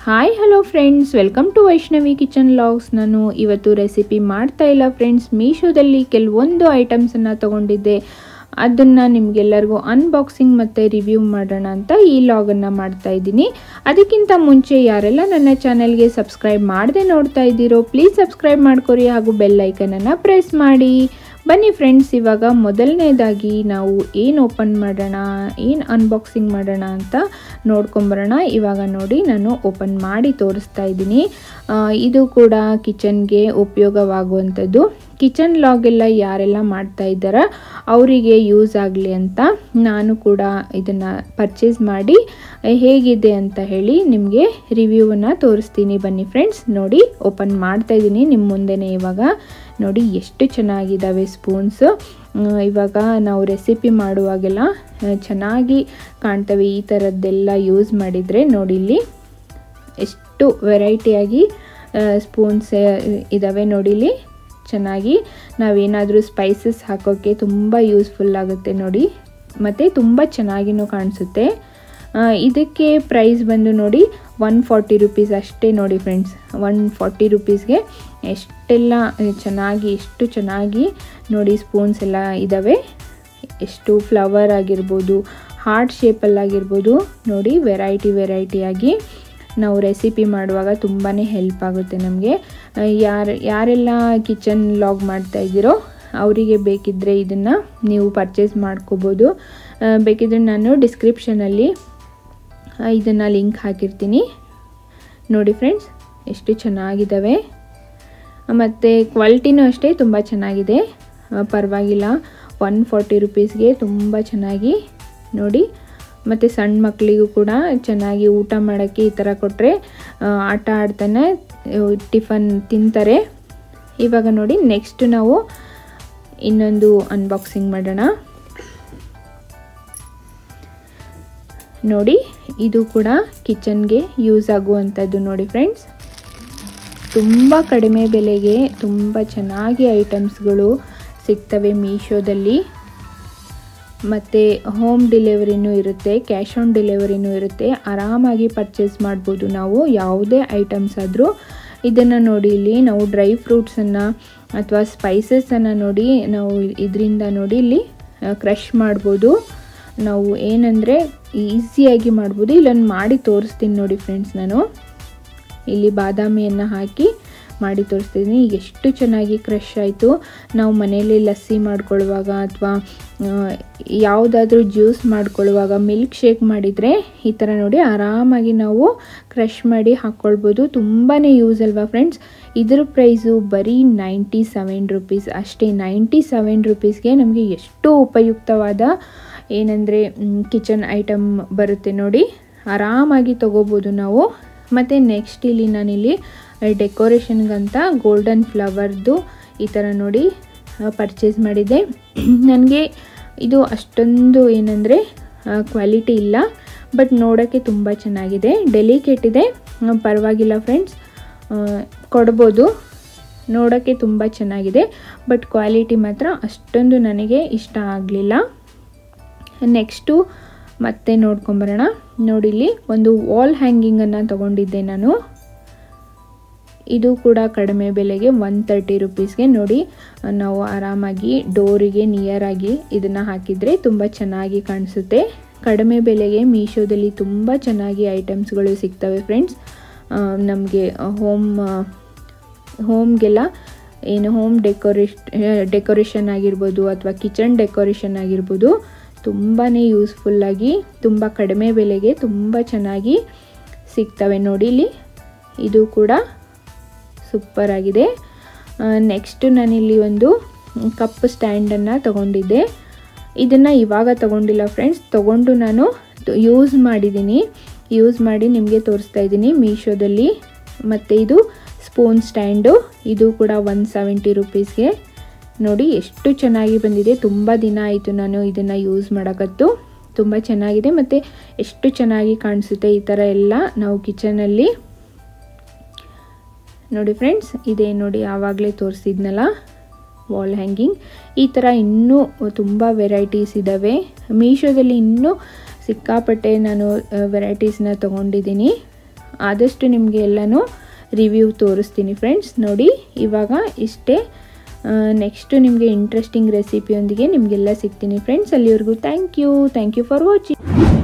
Hi hello friends, welcome to Vaishnavi kitchen vlogs. ನಾನು ಇವತ್ತು recipe ಮಾಡ್ತಾ ಇಲ್ಲ ಫ್ರೆಂಡ್ಸ್. ಮೀಶೋದಲ್ಲಿ ಕೆಲವೊಂದು ಐಟಮ್ಸನ್ನು ತೊಗೊಂಡಿದ್ದೆ. ಅದನ್ನು ನಿಮಗೆಲ್ಲರಿಗೂ ಅನ್ಬಾಕ್ಸಿಂಗ್ ಮತ್ತು ರಿವ್ಯೂ ಮಾಡೋಣ ಅಂತ ಈ ವ್ಲಾಗನ್ನು ಮಾಡ್ತಾ ಇದ್ದೀನಿ. ಅದಕ್ಕಿಂತ ಮುಂಚೆ ಯಾರೆಲ್ಲ ನನ್ನ ಚಾನೆಲ್ಗೆ ಸಬ್ಸ್ಕ್ರೈಬ್ ಮಾಡದೆ ನೋಡ್ತಾ ಇದ್ದೀರೋ ಪ್ಲೀಸ್ ಸಬ್ಸ್ಕ್ರೈಬ್ ಮಾಡ್ಕೊರಿ ಹಾಗೂ ಬೆಲ್ ಐಕನನ್ನು ಪ್ರೆಸ್ ಮಾಡಿ. ಬನ್ನಿ ಫ್ರೆಂಡ್ಸ್, ಇವಾಗ ಮೊದಲನೇದಾಗಿ ನಾವು ಏನು ಓಪನ್ ಮಾಡೋಣ, ಏನು ಅನ್ಬಾಕ್ಸಿಂಗ್ ಮಾಡೋಣ ಅಂತ ನೋಡ್ಕೊಂಬರೋಣ. ಇವಾಗ ನೋಡಿ, ನಾನು ಓಪನ್ ಮಾಡಿ ತೋರಿಸ್ತಾ ಇದ್ದೀನಿ. ಇದು ಕೂಡ ಕಿಚನ್ಗೆ ಉಪಯೋಗವಾಗುವಂಥದ್ದು. ಕಿಚನ್ ವ್ಲಾಗ್ ಎಲ್ಲ ಯಾರೆಲ್ಲ ಮಾಡ್ತಾ ಇದ್ದಾರೋ ಅವರಿಗೆ ಯೂಸ್ ಆಗಲಿ ಅಂತ ನಾನು ಕೂಡ ಇದನ್ನು ಪರ್ಚೇಸ್ ಮಾಡಿ ಹೇಗಿದೆ ಅಂತ ಹೇಳಿ ನಿಮಗೆ ರಿವ್ಯೂವನ್ನು ತೋರಿಸ್ತೀನಿ. ಬನ್ನಿ ಫ್ರೆಂಡ್ಸ್, ನೋಡಿ ಓಪನ್ ಮಾಡ್ತಾ ಇದ್ದೀನಿ ನಿಮ್ಮ ಮುಂದೆನೇ. ಇವಾಗ ನೋಡಿ ಎಷ್ಟು ಚೆನ್ನಾಗಿದ್ದಾವೆ ಸ್ಪೂನ್ಸು. ಇವಾಗ ನಾವು ರೆಸಿಪಿ ಮಾಡುವಾಗೆಲ್ಲ ಚೆನ್ನಾಗಿ ಕಾಣ್ತವೆ ಈ ಥರದ್ದೆಲ್ಲ ಯೂಸ್ ಮಾಡಿದರೆ. ನೋಡಿ ಇಲ್ಲಿ ಎಷ್ಟು ವೆರೈಟಿಯಾಗಿ ಸ್ಪೂನ್ಸ್ ಇದ್ದಾವೆ. ನೋಡಿ ಇಲ್ಲಿ ಚೆನ್ನಾಗಿ ನಾವೇನಾದರೂ ಸ್ಪೈಸಸ್ ಹಾಕೋಕ್ಕೆ ತುಂಬ ಯೂಸ್ಫುಲ್ ಆಗುತ್ತೆ ನೋಡಿ, ಮತ್ತು ತುಂಬ ಚೆನ್ನಾಗಿನೂ ಕಾಣಿಸುತ್ತೆ. ಇದಕ್ಕೆ ಪ್ರೈಸ್ ಬಂದು ನೋಡಿ 140 ರುಪೀಸ್ ಅಷ್ಟೇ. ನೋಡಿ ಫ್ರೆಂಡ್ಸ್, 140 ರುಪೀಸ್ಗೆ ಎಷ್ಟು ಚೆನ್ನಾಗಿ ನೋಡಿ ಸ್ಪೂನ್ಸ್ ಎಲ್ಲ ಇದ್ದಾವೆ. ಎಷ್ಟು ಫ್ಲವರ್ ಆಗಿರ್ಬೋದು, ಹಾರ್ಟ್ ಶೇಪಲ್ಲಾಗಿರ್ಬೋದು. ನೋಡಿ ವೆರೈಟಿಯಾಗಿ ನಾವು ರೆಸಿಪಿ ಮಾಡುವಾಗ ತುಂಬಾ ಹೆಲ್ಪ್ ಆಗುತ್ತೆ ನಮಗೆ. ಯಾರೆಲ್ಲ ಕಿಚನ್ ವ್ಲಾಗ್ ಮಾಡ್ತಾ ಇದ್ದೀರೋ ಅವರಿಗೆ ಬೇಕಿದ್ದರೆ ಇದನ್ನು ನೀವು ಪರ್ಚೇಸ್ ಮಾಡ್ಕೋಬೋದು. ಬೇಕಿದ್ದರೆ ನಾನು ಡಿಸ್ಕ್ರಿಪ್ಷನಲ್ಲಿ ಇದನ್ನು ಲಿಂಕ್ ಹಾಕಿರ್ತೀನಿ. ನೋಡಿ ಫ್ರೆಂಡ್ಸ್, ಎಷ್ಟು ಚೆನ್ನಾಗಿದ್ದಾವೆ, ಮತ್ತು ಕ್ವಾಲಿಟಿನೂ ಅಷ್ಟೇ ತುಂಬ ಚೆನ್ನಾಗಿದೆ, ಪರವಾಗಿಲ್ಲ. 140 ರುಪೀಸ್ಗೆ ತುಂಬ ಚೆನ್ನಾಗಿ ನೋಡಿ. ಮತ್ತು ಸಣ್ಣ ಮಕ್ಕಳಿಗೂ ಕೂಡ ಚೆನ್ನಾಗಿ ಊಟ ಮಾಡೋಕ್ಕೆ ಈ ಥರ ಕೊಟ್ಟರೆ ಆಟ ಆಡ್ತಾನೆ ಟಿಫನ್ ತಿಂತಾರೆ. ಇವಾಗ ನೋಡಿ, ನೆಕ್ಸ್ಟ್ ನಾವು ಇನ್ನೊಂದು ಅನ್ಬಾಕ್ಸಿಂಗ್ ಮಾಡೋಣ. ನೋಡಿ, ಇದು ಕೂಡ ಕಿಚನ್ಗೆ ಯೂಸ್ ಆಗುವಂಥದ್ದು. ನೋಡಿ ಫ್ರೆಂಡ್ಸ್, ತುಂಬ ಕಡಿಮೆ ಬೆಲೆಗೆ ತುಂಬ ಚೆನ್ನಾಗಿ ಐಟಮ್ಸ್ಗಳು ಸಿಗ್ತವೆ ಮೀಶೋದಲ್ಲಿ. ಮತ್ತು ಹೋಮ್ ಡೆಲಿವರಿನೂ ಇರುತ್ತೆ, ಕ್ಯಾಶ್ ಆನ್ ಡೆಲಿವರಿನೂ ಇರುತ್ತೆ. ಆರಾಮಾಗಿ ಪರ್ಚೇಸ್ ಮಾಡ್ಬೋದು ನಾವು ಯಾವುದೇ ಐಟಮ್ಸ್ ಆದರೂ. ಇದನ್ನು ನೋಡಿ, ಇಲ್ಲಿ ನಾವು ಡ್ರೈ ಫ್ರೂಟ್ಸನ್ನು ಅಥವಾ ಸ್ಪೈಸಸನ್ನು ನೋಡಿ ನಾವು ಇದರಿಂದ ನೋಡಿ ಇಲ್ಲಿ ಕ್ರಷ್ ಮಾಡ್ಬೋದು. ನಾವು ಏನಂದರೆ ಈಸಿಯಾಗಿ ಮಾಡ್ಬೋದು. ಇಲ್ಲೊಂದು ಮಾಡಿ ತೋರಿಸ್ತೀನಿ ನೋಡಿ ಫ್ರೆಂಡ್ಸ್. ನಾನು ಇಲ್ಲಿ ಬಾದಾಮಿಯನ್ನು ಹಾಕಿ ಮಾಡಿ ತೋರಿಸ್ತಿದ್ದೀನಿ. ಎಷ್ಟು ಚೆನ್ನಾಗಿ ಕ್ರಷ್ ಆಯಿತು. ನಾವು ಮನೆಯಲ್ಲಿ ಲಸ್ಸಿ ಮಾಡ್ಕೊಳ್ಳುವಾಗ ಅಥವಾ ಯಾವುದಾದ್ರೂ ಜ್ಯೂಸ್ ಮಾಡ್ಕೊಳ್ಳುವಾಗ, ಮಿಲ್ಕ್ ಶೇಕ್ ಮಾಡಿದರೆ ಈ ಥರ ನೋಡಿ ಆರಾಮಾಗಿ ನಾವು ಕ್ರಷ್ ಮಾಡಿ ಹಾಕ್ಕೊಳ್ಬೋದು. ತುಂಬಾ ಯೂಸ್ ಅಲ್ವಾ ಫ್ರೆಂಡ್ಸ್. ಇದ್ರ ಪ್ರೈಸು ಬರೀ 97 ರುಪೀಸ್ ಅಷ್ಟೇ. 97 ರುಪೀಸ್ಗೆ ನಮಗೆ ಎಷ್ಟು ಉಪಯುಕ್ತವಾದ ಏನಂದರೆ ಕಿಚನ್ ಐಟಮ್ ಬರುತ್ತೆ ನೋಡಿ. ಆರಾಮಾಗಿ ತೊಗೋಬೋದು ನಾವು. ಮತ್ತು ನೆಕ್ಸ್ಟ್ ಇಲ್ಲಿ ನಾನಿಲ್ಲಿ ಡೆಕೋರೇಷನ್ಗಂತ ಗೋಲ್ಡನ್ ಫ್ಲವರ್ದು ಈ ಥರ ನೋಡಿ ಪರ್ಚೇಸ್ ಮಾಡಿದ್ದೆ. ನನಗೆ ಇದು ಅಷ್ಟೊಂದು ಏನಂದರೆ ಕ್ವಾಲಿಟಿ ಇಲ್ಲ, ಬಟ್ ನೋಡೋಕ್ಕೆ ತುಂಬ ಚೆನ್ನಾಗಿದೆ, ಡೆಲಿಕೇಟ್ ಇದೆ, ಪರವಾಗಿಲ್ಲ ಫ್ರೆಂಡ್ಸ್, ಕೊಡ್ಬೋದು. ನೋಡೋಕ್ಕೆ ತುಂಬ ಚೆನ್ನಾಗಿದೆ, ಬಟ್ ಕ್ವಾಲಿಟಿ ಮಾತ್ರ ಅಷ್ಟೊಂದು ನನಗೆ ಇಷ್ಟ ಆಗಲಿಲ್ಲ. ನೆಕ್ಸ್ಟು ಮತ್ತೆ ನೋಡ್ಕೊಂಬರೋಣ. ನೋಡಿಲ್ಲಿ ಒಂದು ವಾಲ್ ಹ್ಯಾಂಗಿಂಗನ್ನು ತೊಗೊಂಡಿದ್ದೆ ನಾನು. ಇದು ಕೂಡ ಕಡಿಮೆ ಬೆಲೆಗೆ 130 ರುಪೀಸ್ಗೆ ನೋಡಿ. ನಾವು ಆರಾಮಾಗಿ ಡೋರಿಗೆ ನಿಯರಾಗಿ ಇದನ್ನು ಹಾಕಿದರೆ ತುಂಬ ಚೆನ್ನಾಗಿ ಕಾಣಿಸುತ್ತೆ. ಕಡಿಮೆ ಬೆಲೆಗೆ ಮೀಶೋದಲ್ಲಿ ತುಂಬ ಚೆನ್ನಾಗಿ ಐಟಮ್ಸ್ಗಳು ಸಿಗ್ತವೆ ಫ್ರೆಂಡ್ಸ್. ನಮಗೆ ಹೋಮ್ಗೆಲ್ಲ ಏನು ಹೋಮ್ ಡೆಕೋರೇಷನ್ ಆಗಿರ್ಬೋದು ಅಥವಾ ಕಿಚನ್ ಡೆಕೋರೇಷನ್ ಆಗಿರ್ಬೋದು, ತುಂಬಾ ಯೂಸ್ಫುಲ್ಲಾಗಿ ತುಂಬ ಕಡಿಮೆ ಬೆಲೆಗೆ ತುಂಬ ಚೆನ್ನಾಗಿ ಸಿಗ್ತವೆ ನೋಡಿ. ಇಲ್ಲಿ ಇದು ಕೂಡ ಸೂಪರ್ ಆಗಿದೆ. ನೆಕ್ಸ್ಟು ನಾನಿಲ್ಲಿ ಒಂದು ಕಪ್ ಸ್ಟ್ಯಾಂಡನ್ನು ತಗೊಂಡಿದ್ದೆ. ಇದನ್ನು ಇವಾಗ ತಗೊಂಡಿಲ್ಲ ಫ್ರೆಂಡ್ಸ್, ತಗೊಂಡು ನಾನು ಯೂಸ್ ಮಾಡಿದ್ದೀನಿ. ಯೂಸ್ ಮಾಡಿ ನಿಮಗೆ ತೋರಿಸ್ತಾ ಇದ್ದೀನಿ ಮೀಶೋದಲ್ಲಿ. ಮತ್ತು ಇದು ಸ್ಪೂನ್ ಸ್ಟ್ಯಾಂಡು, ಇದು ಕೂಡ 170 ರುಪೀಸ್ಗೆ ನೋಡಿ. ಎಷ್ಟು ಚೆನ್ನಾಗಿ ಬಂದಿದೆ. ತುಂಬ ದಿನ ಆಯಿತು ನಾನು ಇದನ್ನು ಯೂಸ್ ಮಾಡೋಕ್ಕತ್ತು. ತುಂಬ ಚೆನ್ನಾಗಿದೆ ಮತ್ತು ಎಷ್ಟು ಚೆನ್ನಾಗಿ ಕಾಣಿಸುತ್ತೆ ಈ ಥರ ಎಲ್ಲ ನಾವು ಕಿಚನಲ್ಲಿ. ನೋಡಿ ಫ್ರೆಂಡ್ಸ್, ಇದೇ ನೋಡಿ ಆವಾಗಲೇ ತೋರಿಸಿದ್ನಲ್ಲ ವಾಲ್ ಹ್ಯಾಂಗಿಂಗ್. ಈ ಥರ ಇನ್ನೂ ತುಂಬ ವೆರೈಟೀಸ್ ಇದ್ದಾವೆ ಮೀಶೋದಲ್ಲಿ. ಇನ್ನೂ ಸಿಕ್ಕಾಪಟ್ಟೆ ನಾನು ವೆರೈಟೀಸ್ನ ತೊಗೊಂಡಿದ್ದೀನಿ. ಆದಷ್ಟು ನಿಮಗೆ ಎಲ್ಲನೂ ರಿವ್ಯೂ ತೋರಿಸ್ತೀನಿ ಫ್ರೆಂಡ್ಸ್. ನೋಡಿ ಇವಾಗ ಇಷ್ಟೇ. ನೆಕ್ಸ್ಟು ನಿಮಗೆ ಇಂಟ್ರೆಸ್ಟಿಂಗ್ ರೆಸಿಪಿಯೊಂದಿಗೆ ನಿಮಗೆಲ್ಲ ಸಿಗ್ತೀನಿ ಫ್ರೆಂಡ್ಸ್. ಅಲ್ಲಿವರೆಗೂ ಥ್ಯಾಂಕ್ ಯು ಫಾರ್ ವಾಚಿಂಗ್.